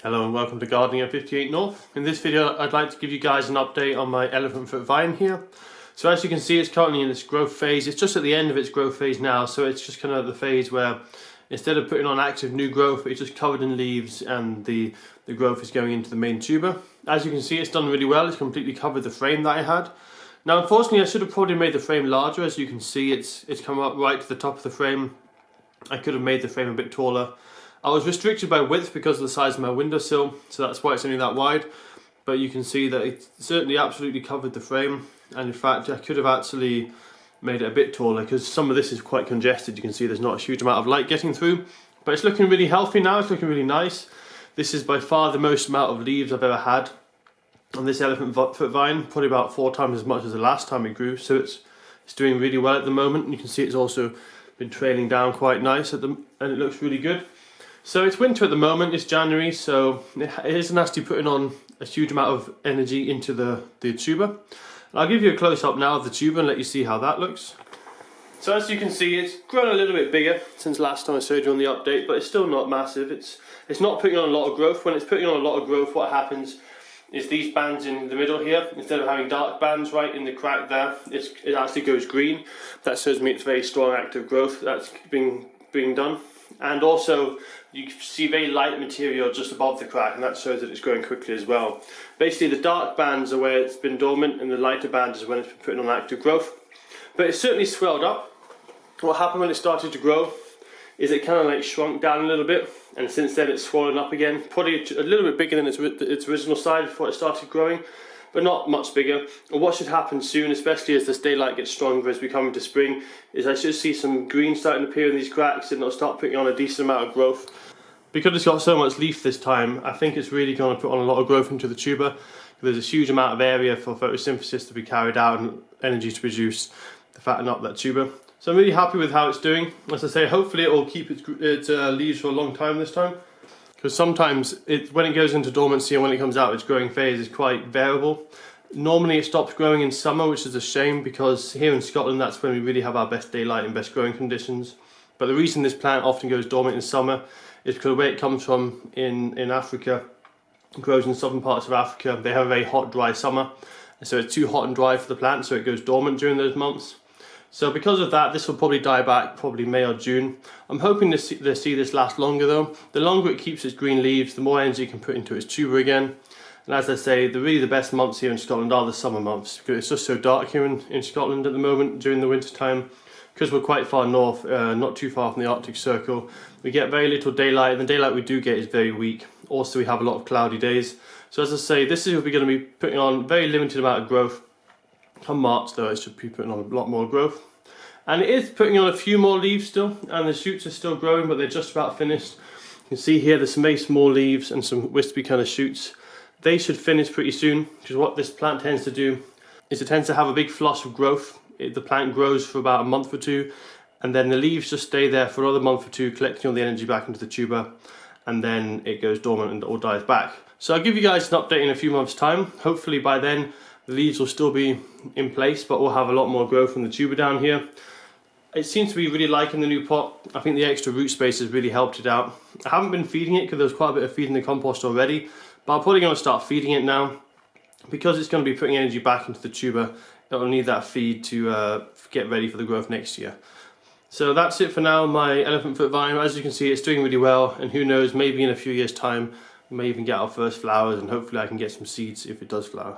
Hello and welcome to Gardening at 58 North. In this video I'd like to give you guys an update on my elephant foot vine here. So as you can see, it's currently in its growth phase. It's just at the end of its growth phase now, so it's just kind of the phase where instead of putting on active new growth, it's just covered in leaves and the growth is going into the main tuber. As you can see, it's done really well. It's completely covered the frame that I had. Now unfortunately I should have probably made the frame larger. As you can see, it's come up right to the top of the frame. I could have made the frame a bit taller. I was restricted by width because of the size of my windowsill, so that's why it's only that wide. But you can see that it certainly absolutely covered the frame, and in fact I could have actually made it a bit taller because some of this is quite congested. You can see there's not a huge amount of light getting through, but it's looking really healthy now. It's looking really nice. This is by far the most amount of leaves I've ever had on this elephant foot vine, probably about 4 times as much as the last time it grew, so it's doing really well at the moment. And you can see it's also been trailing down quite nice and it looks really good. So it's winter at the moment, it's January, so it isn't actually putting on a huge amount of energy into the tuber. And I'll give you a close-up now of the tuber and let you see how that looks. So as you can see, it's grown a little bit bigger since last time I showed you on the update, but it's still not massive. It's not putting on a lot of growth. When it's putting on a lot of growth, what happens is these bands in the middle here, instead of having dark bands right in the crack there, it actually goes green. That shows me it's very strong active growth that's being done. And also you see very light material just above the crack, and that shows that it's growing quickly as well. Basically the dark bands are where it's been dormant and the lighter bands is when it's been putting on active growth. But it's certainly swelled up. What happened when it started to grow is it kind of like shrunk down a little bit, and since then it's swollen up again, probably a little bit bigger than its original size before it started growing, but not much bigger. And what should happen soon, especially as this daylight gets stronger as we come into spring, is I should see some green starting to appear in these cracks and it'll start putting on a decent amount of growth. Because it's got so much leaf this time, I think it's really going to put on a lot of growth into the tuber. There's a huge amount of area for photosynthesis to be carried out and energy to produce to fatten up that tuber. So I'm really happy with how it's doing. As I say, hopefully it will keep its leaves for a long time this time. Because sometimes when it goes into dormancy and when it comes out, its growing phase is quite variable. Normally it stops growing in summer, which is a shame because here in Scotland that's when we really have our best daylight and best growing conditions. But the reason this plant often goes dormant in summer is because where it comes from in Africa, it grows in southern parts of Africa. They have a very hot, dry summer, and so it's too hot and dry for the plant, so it goes dormant during those months. So because of that, this will probably die back probably May or June. I'm hoping to see this last longer though. The longer it keeps its green leaves, the more energy it can put into its tuber again. And as I say, really the best months here in Scotland are the summer months, because it's just so dark here in Scotland at the moment during the winter time. Because we're quite far north, not too far from the Arctic Circle, we get very little daylight, and the daylight we do get is very weak. Also we have a lot of cloudy days. So as I say, this is going to be putting on very limited amount of growth. Come March though, it should be putting on a lot more growth. And it is putting on a few more leaves still, and the shoots are still growing, but they're just about finished. You can see here there's some very small leaves and some wispy kind of shoots. They should finish pretty soon, because what this plant tends to do is it tends to have a big flush of growth. The plant grows for about a month or two, and then the leaves just stay there for another month or two, collecting all the energy back into the tuber, and then it goes dormant and all dies back. So I'll give you guys an update in a few months' time. Hopefully by then the leaves will still be in place, but we'll have a lot more growth from the tuber down here. It seems to be really liking the new pot. I think the extra root space has really helped it out. I haven't been feeding it because there's quite a bit of feed in the compost already, but I'm probably going to start feeding it now. Because it's going to be putting energy back into the tuber, it'll need that feed to get ready for the growth next year. So that's it for now, my elephant foot vine. As you can see, it's doing really well, and who knows, maybe in a few years' time we may even get our first flowers, and hopefully I can get some seeds if it does flower.